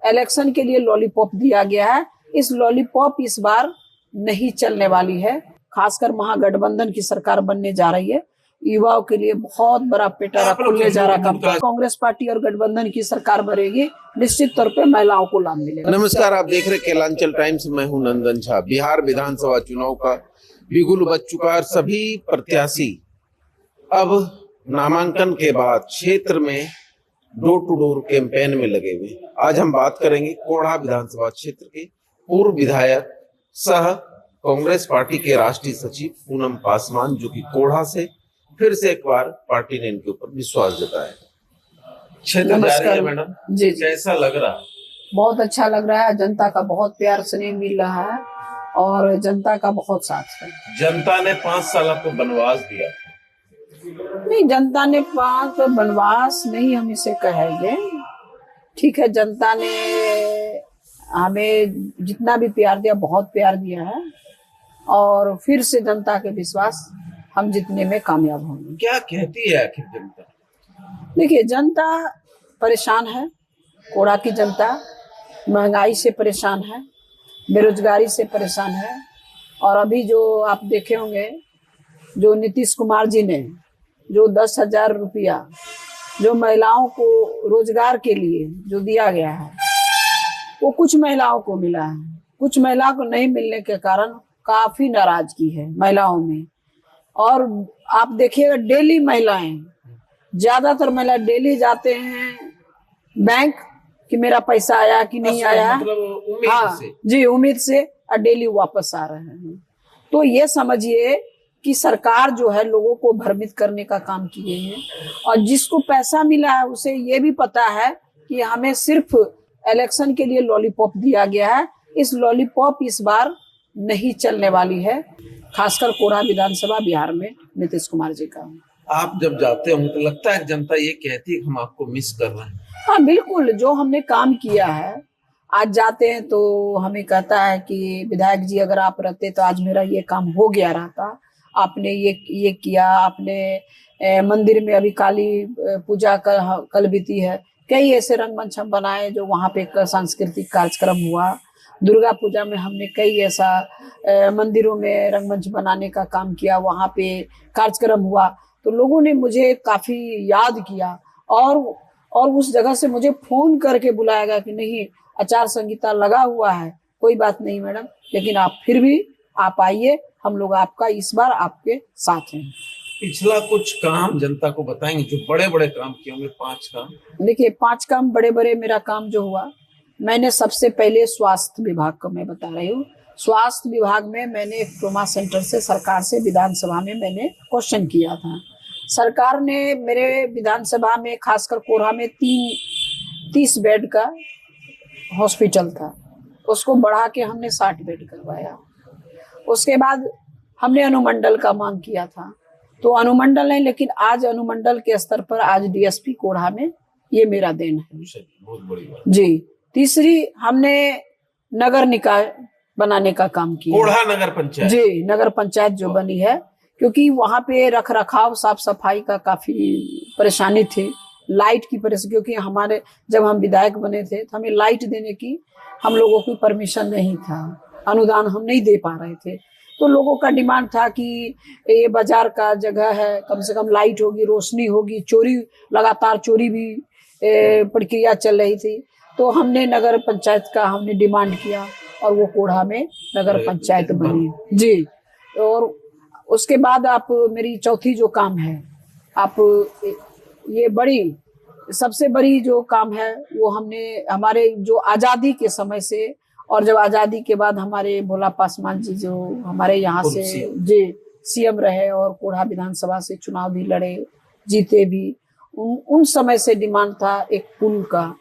Election के लिए lollipop दिया गया है। इस लॉलीपॉप इस बार नहीं चलने वाली है। खासकर महागठबंधन की सरकार बनने जा रही है। युवाओं के लिए बहुत बड़ा पेटारा खुलने जा रहा काम। कांग्रेस पार्टी और गठबंधन की सरकार बनेगी, निश्चित तौर पे महिलाओं को लाभ मिलेगा। नमस्कार, आप देख रहे केलांचल टाइम्स। मैं हूं नंदन झा। बिहार विधानसभा चुनाव का बिगुल बज चुका है। सभी प्रत्याशी अब नामांकन के बाद क्षेत्र में डोर टू डोर कैंपेन में लगे हुए। आज हम बात करेंगे कोढ़ा विधानसभा क्षेत्र के पूर्व विधायक सह कांग्रेस पार्टी के राष्ट्रीय सचिव पूनम पासवान, जो कि कोढ़ा से फिर से एक बार पार्टी ने इनके ऊपर विश्वास जताया। क्षेत्र जा रही है मैडम जी, कैसा लग रहा? बहुत अच्छा लग रहा है। जनता का बहुत प्यार स्नेह मिल रहा है और जनता का बहुत साथ है। जनता ने 5 साल को वनवास दिया था। नहीं, जनता ने 5 वनवास नहीं हम इसे कहेंगे। ठीक है, जनता ने हमें जितना भी प्यार दिया, बहुत प्यार दिया है और फिर से जनता के विश्वास हम जीतने में कामयाब होंगे। क्या कहती है आखिर जनता? देखिए, जनता परेशान है। कोढ़ा की जनता महंगाई से परेशान है, बेरोजगारी से परेशान है। और अभी जो आप देखे होंगे, जो नीतीश कुमार जी ने जो 10,000 रुपया जो महिलाओं को रोजगार के लिए जो दिया गया है, वो कुछ महिलाओं को मिला है। कुछ महिलाओं को नहीं मिलने के कारण काफी नाराजगी है महिलाओं में। और आप देखिएगा, डेली महिलाएं, ज्यादातर महिला डेली जाते हैं बैंक कि मेरा पैसा आया कि नहीं आया, मतलब उम्मीद हाँ से। जी, उम्मीद से, और डेली वापस आ रहे हैं। तो ये समझिए कि सरकार जो है लोगों को भ्रमित करने का काम किए हैं। और जिसको पैसा मिला है उसे ये भी पता है कि हमें सिर्फ इलेक्शन के लिए लॉलीपॉप दिया गया है। इस लॉलीपॉप इस बार नहीं चलने वाली है, खासकर कोढ़ा विधानसभा बिहार में नीतीश कुमार जी का। आप जब जाते हो तो लगता है जनता ये कहती है कि हम आपको मिस कर रहे हैं? हाँ बिल्कुल, जो हमने काम किया है, आज जाते हैं तो हमें कहता है कि विधायक जी अगर आप रहते तो आज मेरा ये काम हो गया रहता। आपने ये किया, आपने मंदिर में अभी काली पूजा कल बीती है, कई ऐसे रंगमंच हम बनाए जो वहाँ पे सांस्कृतिक कार्यक्रम हुआ। दुर्गा पूजा में हमने कई ऐसा मंदिरों में रंगमंच बनाने का काम किया, वहाँ पे कार्यक्रम हुआ। तो लोगों ने मुझे काफी याद किया और उस जगह से मुझे फोन करके बुलाया गया कि नहीं, आचार संहिता लगा हुआ है, कोई बात नहीं मैडम, लेकिन आप फिर भी आप आइए, हम लोग आपका इस बार आपके साथ हैं। पिछला कुछ काम जनता को बताएंगे जो बड़े बड़े काम किए होंगे? 5 काम। देखिए, 5 काम बड़े बड़े मेरा काम जो हुआ, मैंने सबसे पहले स्वास्थ्य विभाग का मैं बता रही हूँ। स्वास्थ्य विभाग में मैंने एक ट्रोमा सेंटर से सरकार से विधानसभा में मैंने क्वेश्चन किया था। सरकार ने मेरे विधानसभा में, खासकर कोढ़ा में 30 बेड का हॉस्पिटल था, उसको बढ़ा के हमने 60 बेड करवाया। उसके बाद हमने अनुमंडल का मांग किया था, तो अनुमंडल नहीं, लेकिन आज अनुमंडल के स्तर पर आज डीएसपी कोढ़ा में, ये मेरा देन है। बहुत बड़ी बात जी। तीसरी, हमने नगर निकाय बनाने का काम किया। कोढ़ा नगर पंचायत। जी, नगर पंचायत जो बनी है, क्योंकि वहाँ पे रख रखाव साफ सफाई का काफी परेशानी थी, लाइट की परेशानी, क्योंकि हमारे जब हम विधायक बने थे तो हमें लाइट देने की हम लोगों की परमिशन नहीं था, अनुदान हम नहीं दे पा रहे थे। तो लोगों का डिमांड था कि ये बाजार का जगह है, कम से कम लाइट होगी, रोशनी होगी। चोरी, लगातार चोरी भी प्रक्रिया चल रही थी। तो हमने नगर पंचायत का हमने डिमांड किया और वो कोढ़ा में नगर पंचायत बनी। जी। और उसके बाद आप मेरी चौथी जो काम है, आप ये बड़ी सबसे बड़ी जो काम है वो हमने हमारे जो आजादी के समय से, और जब आजादी के बाद हमारे भोला पासवान जी जो हमारे यहाँ से जी सीएम रहे और कोढ़ा विधानसभा से चुनाव भी लड़े, जीते भी, उन समय से डिमांड था एक पुल का,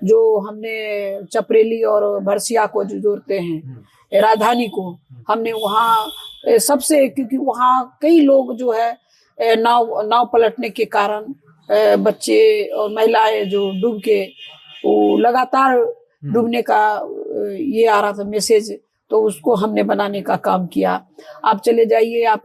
जो हमने चपरेली और भरसिया को जो जोड़ते हैं राजधानी को, हमने वहाँ सबसे, क्योंकि वहाँ कई लोग जो है नाव पलटने के कारण बच्चे और महिलाएं जो डूब के, वो लगातार डूबने का ये आ रहा था मैसेज, तो उसको हमने बनाने का काम किया। आप चले जाइए, आप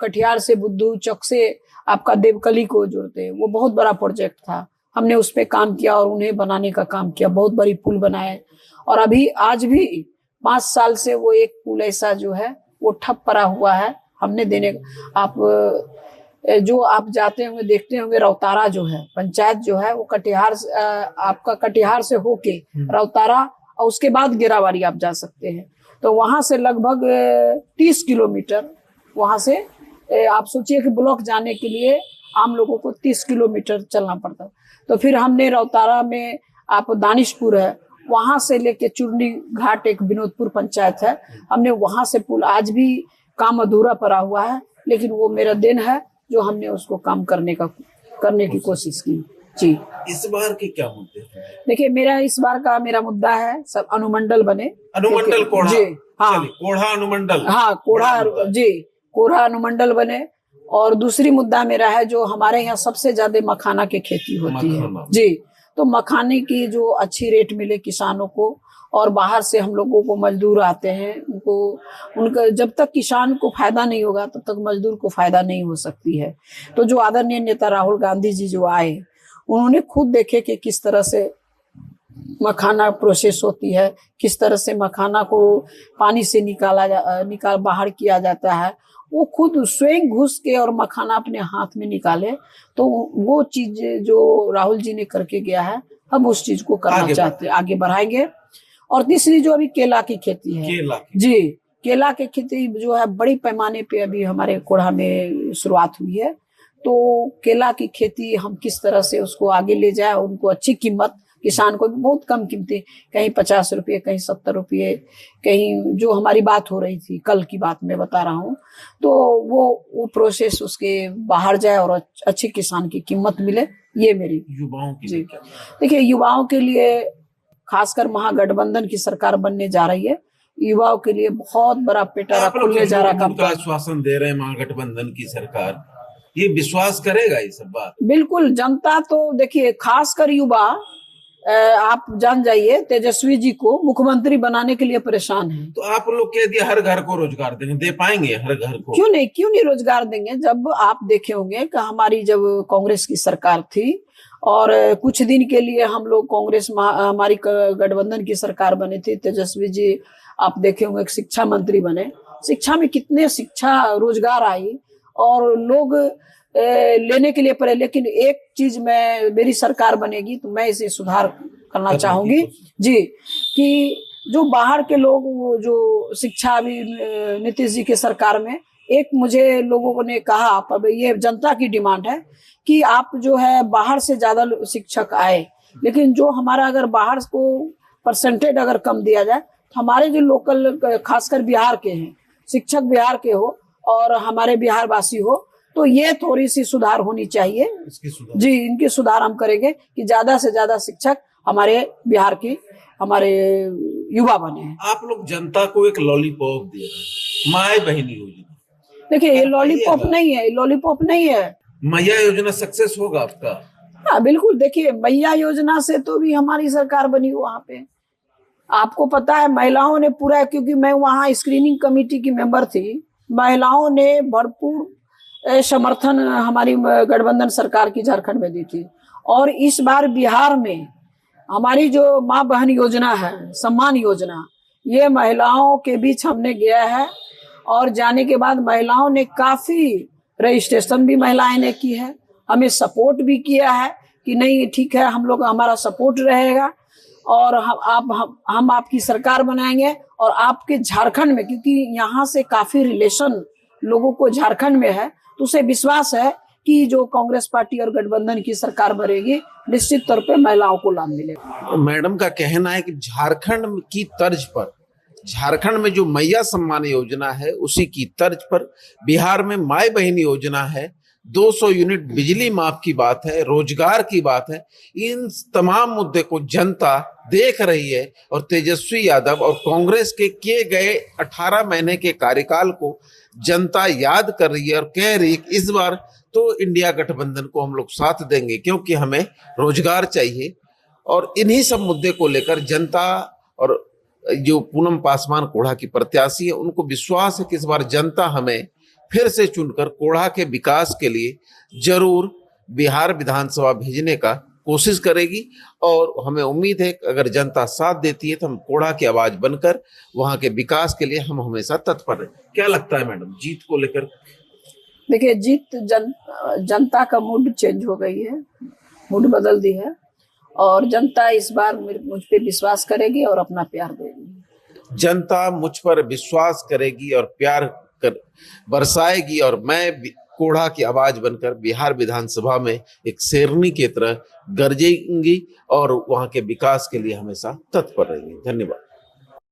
कटिहार से बुद्धू चौक से आपका देवकली को जोड़ते हैं, वो बहुत बड़ा प्रोजेक्ट था, हमने उस पे काम किया और उन्हें बनाने का काम किया, बहुत बड़ी पुल बनाए। और अभी आज भी 5 साल से वो एक पुल ऐसा जो है वो ठप पड़ा हुआ है, हमने देने। आप जो आप जाते होंगे देखते होंगे, रौतारा जो है पंचायत जो है वो कटिहार आपका कटिहार से होके रौतारा और उसके बाद गेरावाड़ी आप जा सकते हैं। तो वहां से लगभग 30 किलोमीटर वहां से आप सोचिए कि ब्लॉक जाने के लिए आम लोगों को 30 किलोमीटर चलना पड़ता। तो फिर हमने रौतारा में आप दानिशपुर है, वहां से लेके चुरनी घाट एक विनोदपुर पंचायत है, हमने वहां से पुल, आज भी काम अधूरा पड़ा हुआ है, लेकिन वो मेरा दिन है जो हमने उसको काम करने की कोशिश की। जी, इस बार के क्या मुद्दे हैं? देखिए मेरा मुद्दा है सब अनुमंडल बने, अनुमंडल कोढ़ा। जी हाँ, कोढ़ा अनुमंडल, हाँ कोढ़ा, जी कोढ़ा अनुमंडल बने। और दूसरी मुद्दा मेरा है जो हमारे यहाँ सबसे ज्यादा मखाना की खेती होती है, जी, तो मखाने की जो अच्छी रेट मिले किसानों को। और बाहर से हम लोगों को मजदूर आते हैं, उनका जब तक किसान को फायदा नहीं होगा तब तक मजदूर को फायदा नहीं हो सकती है। तो जो आदरणीय नेता राहुल गांधी जी जो आए, उन्होंने खुद देखे कि किस तरह से मखाना प्रोसेस होती है, किस तरह से मखाना को पानी से निकाल बाहर किया जाता है। वो खुद स्वयं घुस के और मखाना अपने हाथ में निकाले। तो वो चीज जो राहुल जी ने करके गया है, हम उस चीज को करना चाहते हैं, आगे बढ़ाएंगे। और तीसरी जो अभी केला की खेती है, जी केला की खेती जो है बड़ी पैमाने पे अभी हमारे कोढ़ा में शुरुआत हुई है। तो केला की खेती हम किस तरह से उसको आगे ले जाए, उनको अच्छी कीमत, किसान को बहुत कम कीमतें, कहीं 50 रुपये, कहीं 70 रुपये, कहीं जो हमारी बात हो रही थी कल की बात मैं बता रहा हूँ। तो वो प्रोसेस उसके बाहर जाए और अच्छी किसान की कीमत मिले, ये मेरी युवाओं के लिए। देखिए युवाओं के लिए खासकर महागठबंधन की सरकार बनने जा रही है, युवाओं के लिए बहुत बड़ा पेटारा खुलने जा रहा काम का आश्वासन दे रहे हैं महागठबंधन की सरकार, ये विश्वास करेगा ये सब बात? बिल्कुल, जनता तो देखिए खासकर युवा, आप जान जाइए तेजस्वी जी को मुख्यमंत्री बनाने के लिए परेशान है। तो आप लोग कह दिया हर घर को रोजगार देंगे, दे पाएंगे हर घर को? क्यों नहीं रोजगार देंगे। जब आप देखे होंगे कि हमारी जब कांग्रेस की सरकार थी और कुछ दिन के लिए हम लोग कांग्रेस हमारी गठबंधन की सरकार बनी थी, तेजस्वी जी आप देखे होंगे शिक्षा मंत्री बने, शिक्षा में कितने शिक्षा रोजगार आई और लोग लेने के लिए पड़े। लेकिन एक चीज मेरी सरकार बनेगी तो मैं इसे सुधार करना चाहूंगी, जी, कि जो बाहर के लोग जो शिक्षा अभी नीतीश जी के सरकार में, एक मुझे लोगों ने कहा, अब ये जनता की डिमांड है कि आप जो है बाहर से ज्यादा शिक्षक आए, लेकिन जो हमारा अगर बाहर को परसेंटेज अगर कम दिया जाए तो हमारे जो लोकल खासकर बिहार के हैं शिक्षक, बिहार के हो और हमारे बिहार वासी हो, तो ये थोड़ी सी सुधार होनी चाहिए। जी, इनकी सुधार हम करेंगे कि ज्यादा से ज्यादा शिक्षक हमारे बिहार की हमारे युवा बने हैं। आप लोग जनता को एक लॉलीपॉप दे रहे हैं, माय बहन योजना। देखिए ये लॉलीपॉप नहीं है, मैया योजना सक्सेस होगा आपका? हाँ बिल्कुल। देखिए मैया योजना से तो भी हमारी सरकार बनी वहां पे, आपको पता है महिलाओं ने पूरा, क्योंकि मैं वहाँ स्क्रीनिंग कमेटी की मेंबर थी, महिलाओं ने भरपूर समर्थन हमारी गठबंधन सरकार की झारखंड में दी थी। और इस बार बिहार में हमारी जो माँ बहन योजना है, सम्मान योजना, ये महिलाओं के बीच हमने गया है और जाने के बाद महिलाओं ने काफी रजिस्ट्रेशन भी महिलाएं ने की है, हमें सपोर्ट भी किया है कि नहीं ठीक है हम लोग, हमारा सपोर्ट रहेगा और हम आपकी सरकार बनाएंगे। और आपके झारखंड में, क्योंकि यहाँ से काफी रिलेशन लोगों को झारखंड में है, तो उसे विश्वास है कि जो कांग्रेस पार्टी और गठबंधन की सरकार बनेगी निश्चित तौर पे महिलाओं को लाभ मिलेगा। मैडम का कहना है कि झारखंड की तर्ज पर, झारखंड में जो मैया सम्मान योजना है उसी की तर्ज पर बिहार में माय बहन योजना है, 200 यूनिट बिजली माफ की बात है, रोजगार की बात है। इन तमाम मुद्दे को जनता देख रही है और तेजस्वी यादव और कांग्रेस के किए गए 18 महीने के कार्यकाल को जनता याद कर रही है और कह रही है कि इस बार तो इंडिया गठबंधन को हम लोग साथ देंगे क्योंकि हमें रोजगार चाहिए। और इन्हीं सब मुद्दे को लेकर जनता और जो पूनम पासवान कोढ़ा की प्रत्याशी है उनको विश्वास है कि इस बार जनता हमें फिर से चुनकर कोढ़ा के विकास के लिए जरूर बिहार विधानसभा भेजने का कोशिश करेगी और हमें उम्मीद है कि अगर जनता साथ देती है तो हम कोढ़ा की आवाज बनकर वहां के विकास के लिए हम हमेशा तत्पर हैं। क्या लगता है मैडम जीत को लेकर? देखिए, जनता का मूड चेंज हो गई है, मूड बदल दी है और जनता इस बार मुझ पे विश्वास करेगी और अपना प्यार देगी। जनता मुझ पर विश्वास करेगी और प्यार बरसाएगी और मैं कोढ़ा की आवाज बनकर बिहार विधानसभा में एक शेरनी की तरह गरजेंगी और वहां के विकास के लिए हमेशा तत्पर रहेंगी। धन्यवाद।